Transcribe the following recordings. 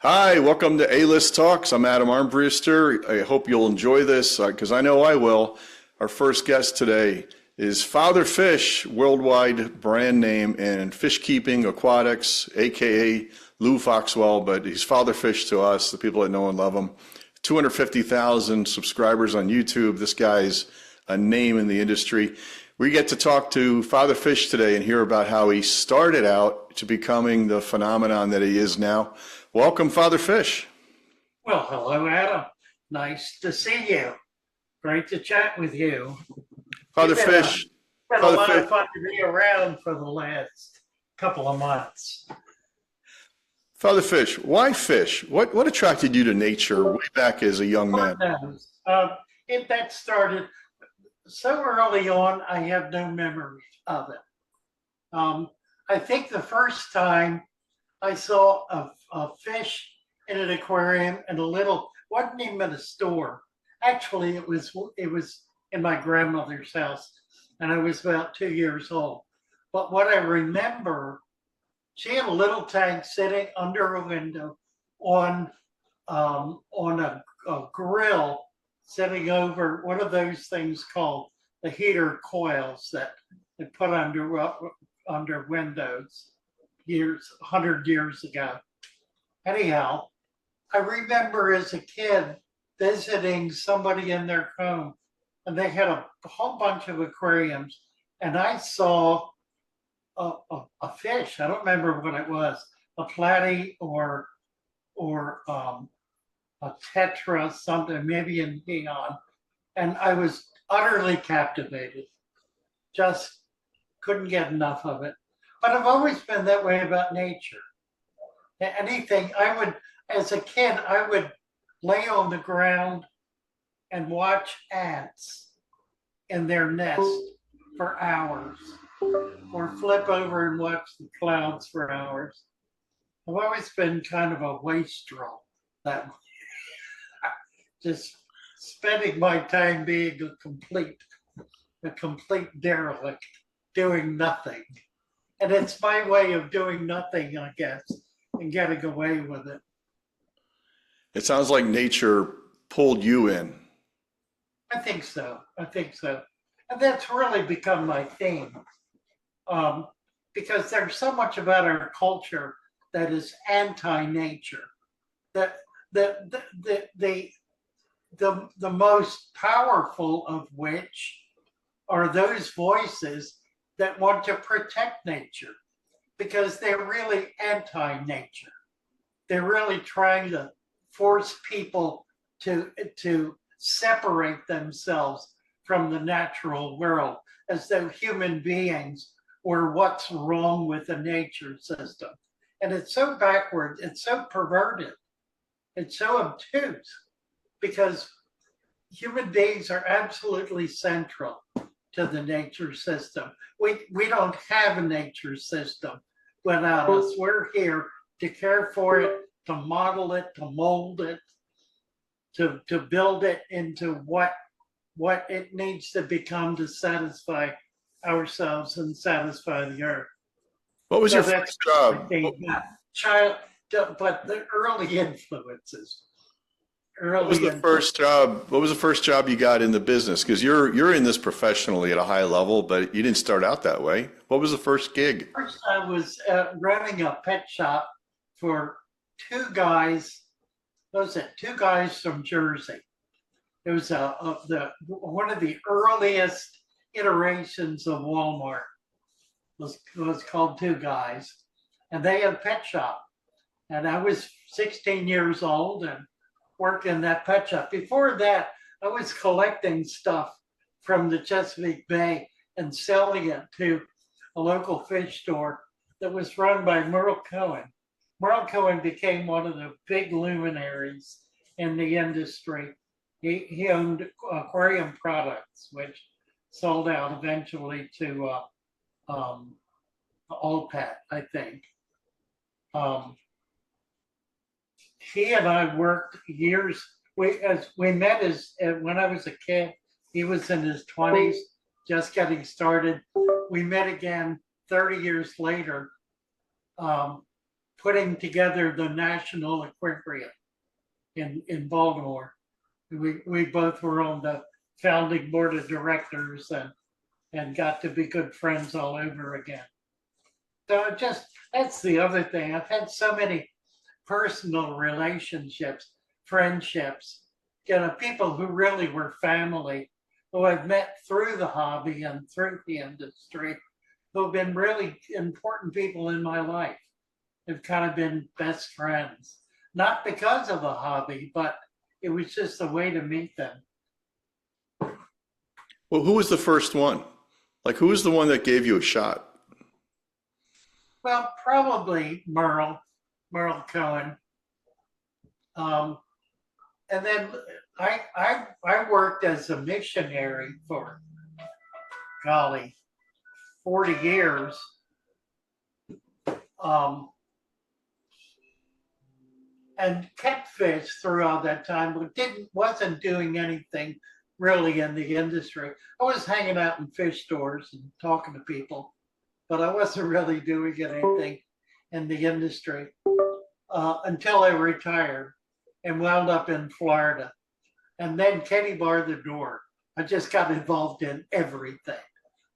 Hi, welcome to A-List Talks. I'm Adam Armbruster. I hope you'll enjoy this because I know I will. Our first guest today is Father Fish, worldwide brand name in fish keeping, aquatics, aka Lou Foxwell, but he's Father Fish to us, the people that know and love him. 250,000 subscribers on YouTube. This guy's a name in the industry. We get to talk to Father Fish today and hear about how he started out to becoming the phenomenon that he is now. Welcome, Father Fish. Well, hello, Adam. Nice to see you. Great to chat with you. Father It's Fish. been a Father lot Fish. of fun to be around for the last couple of months. Father Fish, why fish? What attracted you to nature way back as a young man? Lord knows. That started so early on, I have no memories of it. I think the first time I saw a fish in an aquarium in a little, wasn't even in a store. Actually, it was in my grandmother's house, and I was about 2 years old. But what I remember, she had a little tank sitting under a window on a grill, sitting over one of those things called the heater coils that they put under windows 100 years ago. Anyhow, I remember as a kid visiting somebody in their home, and they had a whole bunch of aquariums, and I saw a fish. I don't remember what it was, a platy or a tetra, something, maybe in neon, and I was utterly captivated. Just couldn't get enough of it. But I've always been that way about nature. Anything I would, as a kid, I would lay on the ground and watch ants in their nest for hours, or flip over and watch the clouds for hours. I've always been kind of a wastrel, that just spending my time being a complete derelict, doing nothing. And it's my way of doing nothing, I guess, and getting away with it. It sounds like nature pulled you in. I think so. I think so. And that's really become my theme, um, because there's so much about our culture that is anti-nature. That the most powerful of which are those voices that want to protect nature, because they're really anti-nature. They're really trying to force people to separate themselves from the natural world, as though human beings were what's wrong with the nature system. And it's so backward, it's so perverted, it's so obtuse, because human beings are absolutely central to the nature system. We don't have a nature system without us. We're here to care for it, to model it, to mold it, to build it into what it needs to become to satisfy ourselves and satisfy the earth. What was So your that's first job? child, but the early influences, What was early the influences. first job? What was the first job you got in the business? Because you're in this professionally at a high level, but you didn't start out that way. What was the first gig? First, I was running a pet shop for two guys. What was it? Two guys from Jersey. It was one of the earliest iterations of Walmart. Was called Two Guys, and they had a pet shop. And I was 16 years old and worked in that pet shop. Before that, I was collecting stuff from the Chesapeake Bay and selling it to a local fish store that was run by Merle Cohen. Merle Cohen became one of the big luminaries in the industry. He owned Aquarium Products, which sold out eventually to Allpet, I think. He and I worked years. We met when I was a kid. He was in his 20s, just getting started. We met again 30 years later, putting together the National Aquarium in Baltimore. We both were on the founding board of directors and got to be good friends all over again. So that's the other thing. I've had so many personal relationships, friendships, people who really were family, who I've met through the hobby and through the industry, who have been really important people in my life. Have kind of been best friends, not because of the hobby, but it was just a way to meet them. Well, who was the first one? Like, who was the one that gave you a shot? Well, probably Merle Cohen. And then I worked as a missionary for, golly, 40 years. And kept fish throughout that time, but wasn't doing anything really in the industry. I was hanging out in fish stores and talking to people, but I wasn't really doing anything in the industry until I retired and wound up in Florida. And then Kenny barred the door. I just got involved in everything.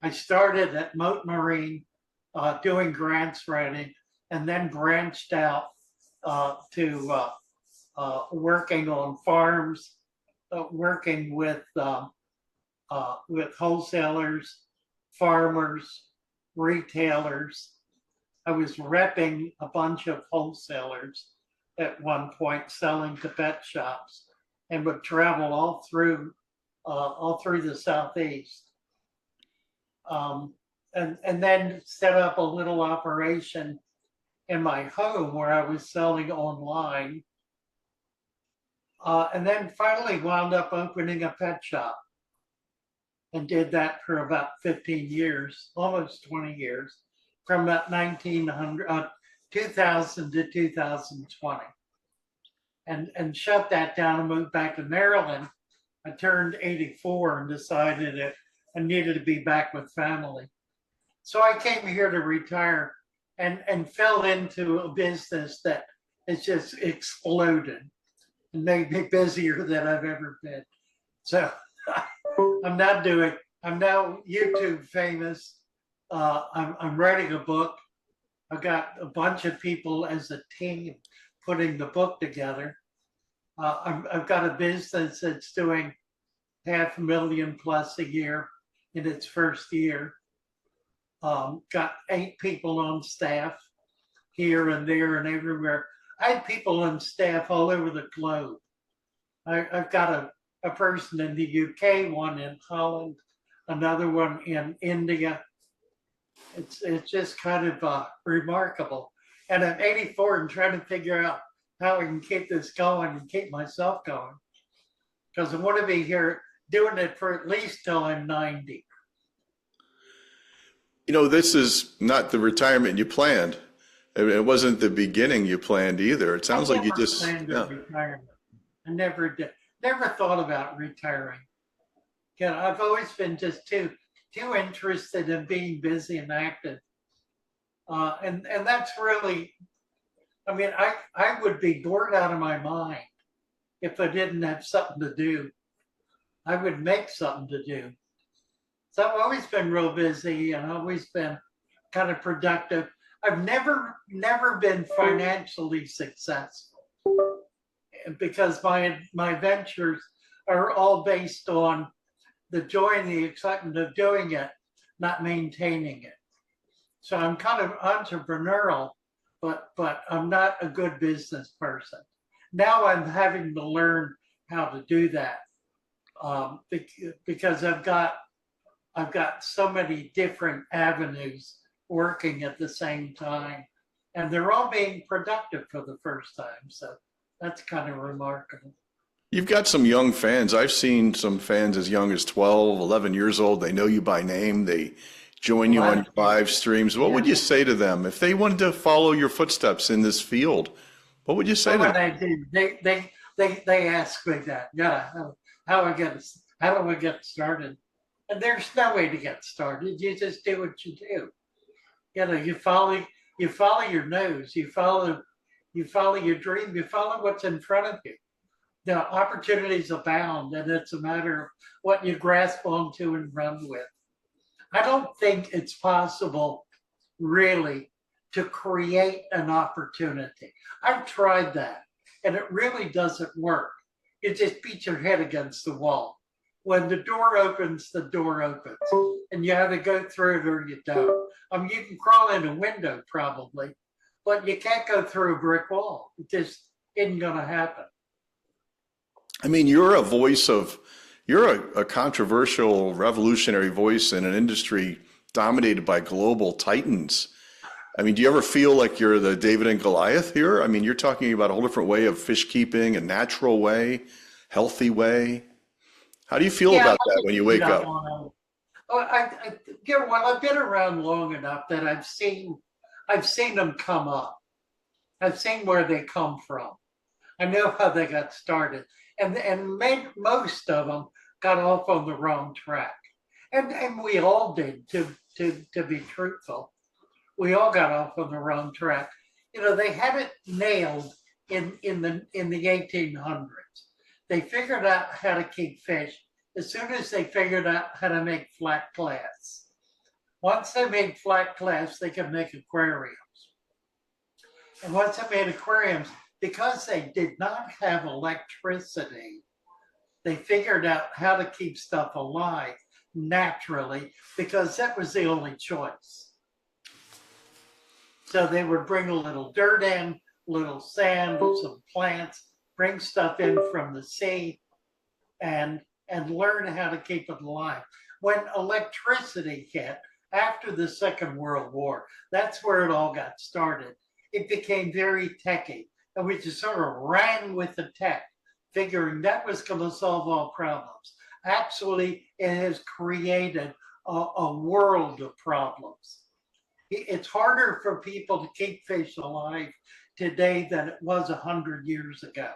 I started at Moat Marine doing grants writing, and then branched out to working on farms, working with wholesalers, farmers, retailers. I was repping a bunch of wholesalers at one point, selling to pet shops, and would travel all through the Southeast. And then set up a little operation in my home where I was selling online. And then finally wound up opening a pet shop and did that for about 15 years, almost 20 years, from about 2000 to 2020. And shut that down and moved back to Maryland. I turned 84 and decided that I needed to be back with family. So I came here to retire and fell into a business that has just exploded and made me busier than I've ever been. So I'm now YouTube famous. I'm writing a book. I've got a bunch of people as a team putting the book together. I've got a business that's doing $500,000 plus a year in its first year. Got 8 people on staff here and there and everywhere. I had people on staff all over the globe. I've got a person in the UK, one in Holland, another one in India. It's just kind of remarkable. And I'm 84 and trying to figure out how I can keep this going and keep myself going. Because I want to be here doing it for at least till I'm 90. You know, this is not the retirement you planned. It wasn't the beginning you planned either. It sounds like you just planned retirement. I never did. Never thought about retiring. I've always been just too interested in being busy and active. And that's really, I mean, I would be bored out of my mind if I didn't have something to do. I would make something to do. So I've always been real busy and always been kind of productive. I've never been financially successful because my ventures are all based on the joy and the excitement of doing it, not maintaining it. So I'm kind of entrepreneurial, but I'm not a good business person. Now I'm having to learn how to do that because I've got so many different avenues working at the same time, and they're all being productive for the first time. So that's kind of remarkable. You've got some young fans. I've seen some fans as young as 12, 11 years old. They know you by name. They join you on your live streams. What would you say to them if they wanted to follow your footsteps in this field? What would you say to them? They ask me that. Yeah, how do I get started? And there's no way to get started. You just do what you do. You know, you follow You follow your nose, you follow your dream, you follow what's in front of you. The opportunities abound, and it's a matter of what you grasp onto and run with. I don't think it's possible, really, to create an opportunity. I've tried that, and it really doesn't work. You just beat your head against the wall. When the door opens, and you either go through it or you don't. I mean, you can crawl in a window probably, but you can't go through a brick wall. It just isn't going to happen. I mean, you're a controversial, revolutionary voice in an industry dominated by global titans. I mean, do you ever feel like you're the David and Goliath here? I mean, you're talking about a whole different way of fish keeping, a natural way, healthy way. How do you feel about that when you wake up? Oh, well, I've been around long enough that I've seen them come up. I've seen where they come from. I know how they got started, and most of them got off on the wrong track, and we all did. To be truthful, we all got off on the wrong track. You know, they had it nailed in the 1800s. They figured out how to keep fish as soon as they figured out how to make flat glass. Once they made flat glass, they could make aquariums. And once they made aquariums, because they did not have electricity, they figured out how to keep stuff alive naturally, because that was the only choice. So they would bring a little dirt in, little sand, some plants, bring stuff in from the sea, and learn how to keep it alive. When electricity hit after the Second World War, that's where it all got started. It became very techy, and we just sort of ran with the tech, figuring that was going to solve all problems. Actually, it has created a world of problems. It's harder for people to keep fish alive today than it was 100 years ago,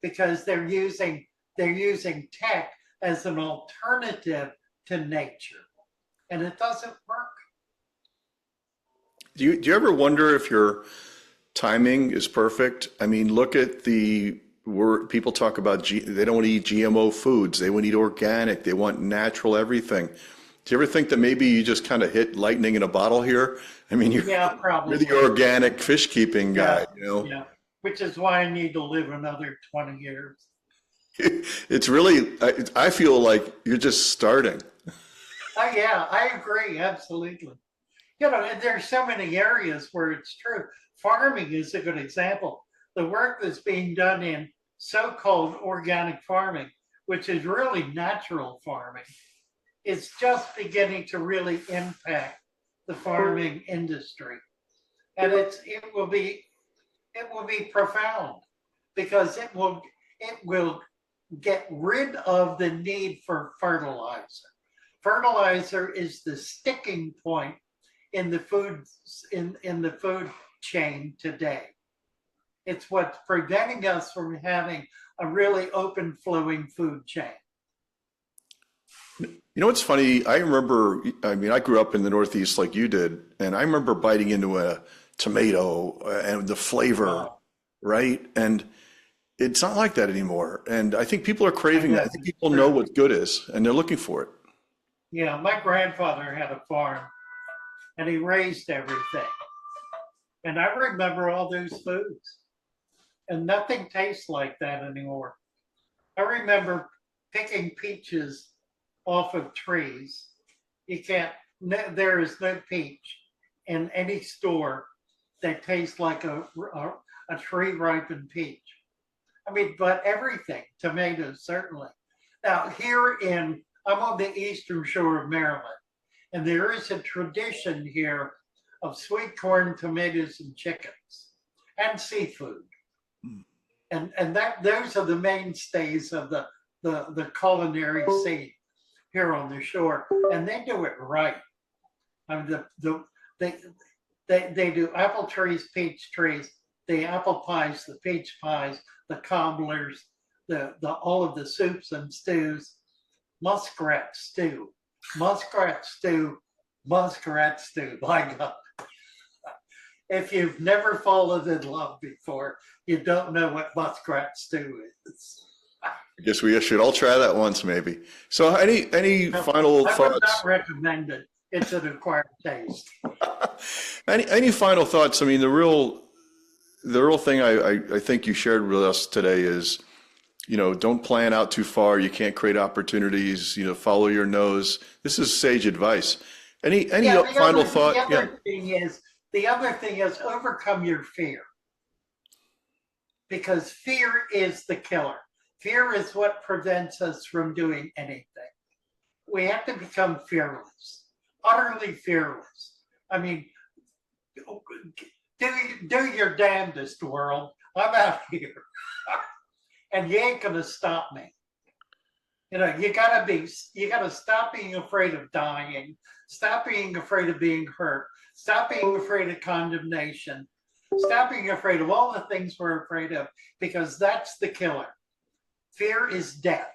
because they're using tech as an alternative to nature, and it doesn't work. Do you ever wonder if your timing is perfect? I mean, look at where people talk about they don't want to eat GMO foods. They want to eat organic. They want natural everything. Do you ever think that maybe you just kind of hit lightning in a bottle here? I mean, you're the organic fish keeping guy, you know? Yeah, which is why I need to live another 20 years. It's really, I feel like you're just starting. Oh, yeah, I agree, absolutely. You know, and there's so many areas where it's true. Farming is a good example. The work that's being done in so-called organic farming, which is really natural farming, is just beginning to really impact the farming industry. And it will be profound, because it will get rid of the need for fertilizer. Fertilizer is the sticking point in the food chain today. It's what's preventing us from having a really open flowing food chain. You know what's funny? I mean, I grew up in the Northeast like you did, and I remember biting into a tomato and the flavor, right? And it's not like that anymore. And I think people are craving that. I think people know what good is, and they're looking for it. Yeah, my grandfather had a farm, and he raised everything. And I remember all those foods, and nothing tastes like that anymore. I remember picking peaches off of trees. There is no peach in any store that tastes like a tree ripened peach. I mean, but everything, tomatoes, certainly. Now, I'm on the eastern shore of Maryland, and there is a tradition here of sweet corn, tomatoes, and chickens, and seafood. And those are the mainstays of the culinary scene here on the shore, and they do it right. I mean, they do apple trees, peach trees, the apple pies, the peach pies, the cobblers, all of the soups and stews, muskrat stew. My God. if you've never fallen in love before, you don't know what muskrat stew is. I guess we should all try that once, maybe. So, any No, final I would thoughts? not recommend it. It's an acquired taste. Any final thoughts? I mean, the real thing I think you shared with us today is, don't plan out too far. You can't create opportunities. Follow your nose. This is sage advice. Any final thought? The other thing is overcome your fear, because fear is the killer. Fear is what prevents us from doing anything. We have to become fearless, utterly fearless. I mean, do your damnedest, world. I'm out here, and you ain't gonna stop me. You gotta stop being afraid of dying. Stop being afraid of being hurt. Stop being afraid of condemnation. Stop being afraid of all the things we're afraid of, because that's the killer. Fear is death.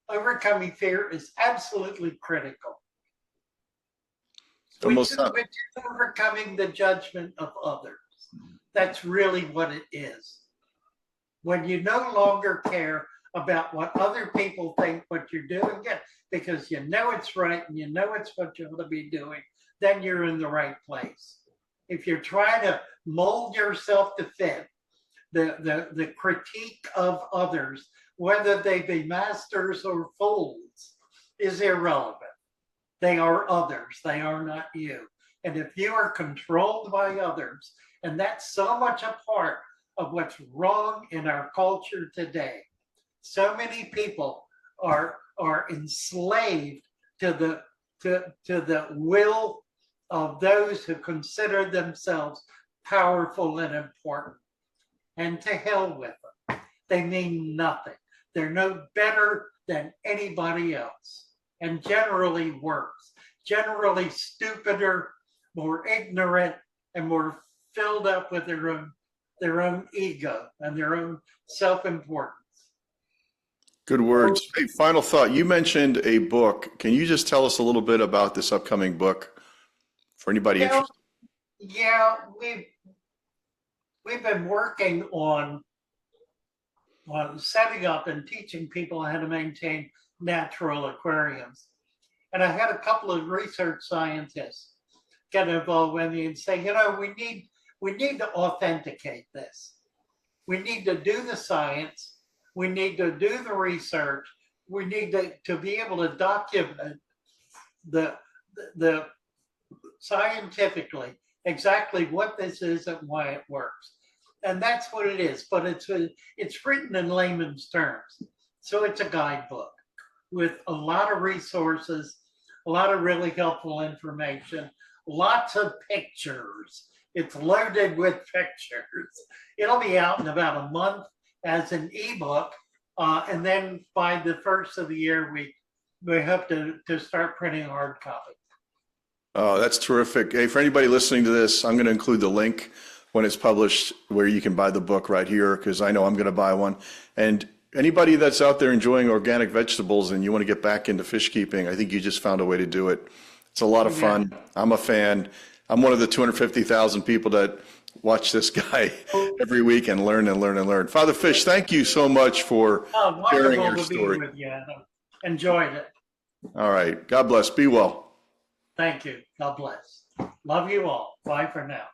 Overcoming fear is absolutely critical. Which is overcoming the judgment of others. That's really what it is. When you no longer care about what other people think what you're doing, because you know it's right and you know it's what you ought to be doing, then you're in the right place. If you're trying to mold yourself to fit the critique of others, whether they be masters or fools, is irrelevant. They are others. They are not you. And if you are controlled by others, and that's so much a part of what's wrong in our culture today, so many people are enslaved to the will of those who consider themselves powerful and important. And to hell with them. They mean nothing. They're no better than anybody else, and generally worse, generally stupider, more ignorant, and more filled up with their own ego and their own self-importance. Good words. Hey, final thought. You mentioned a book. Can you just tell us a little bit about this upcoming book for anybody interested? Yeah, we've been working on setting up and teaching people how to maintain natural aquariums. And I had a couple of research scientists get involved with me and say, we need to authenticate this. We need to do the science. We need to do the research. We need to be able to document the scientifically exactly what this is and why it works. And that's what it is, but it's written in layman's terms. So it's a guidebook with a lot of resources, a lot of really helpful information, lots of pictures. It's loaded with pictures. It'll be out in about a month as an ebook. And then by the first of the year, we hope to start printing a hard copy. Oh, that's terrific. Hey, for anybody listening to this, I'm going to include the link when it's published where you can buy the book right here, because I know I'm going to buy one. And anybody that's out there enjoying organic vegetables and you want to get back into fish keeping, I think you just found a way to do it. It's a lot of fun. I'm a fan. I'm one of the 250,000 people that watch this guy every week and learn and learn and learn. Father Fish, thank you so much for sharing your story. With you. Enjoyed it. All right. God bless. Be well. Thank you. God bless. Love you all. Bye for now.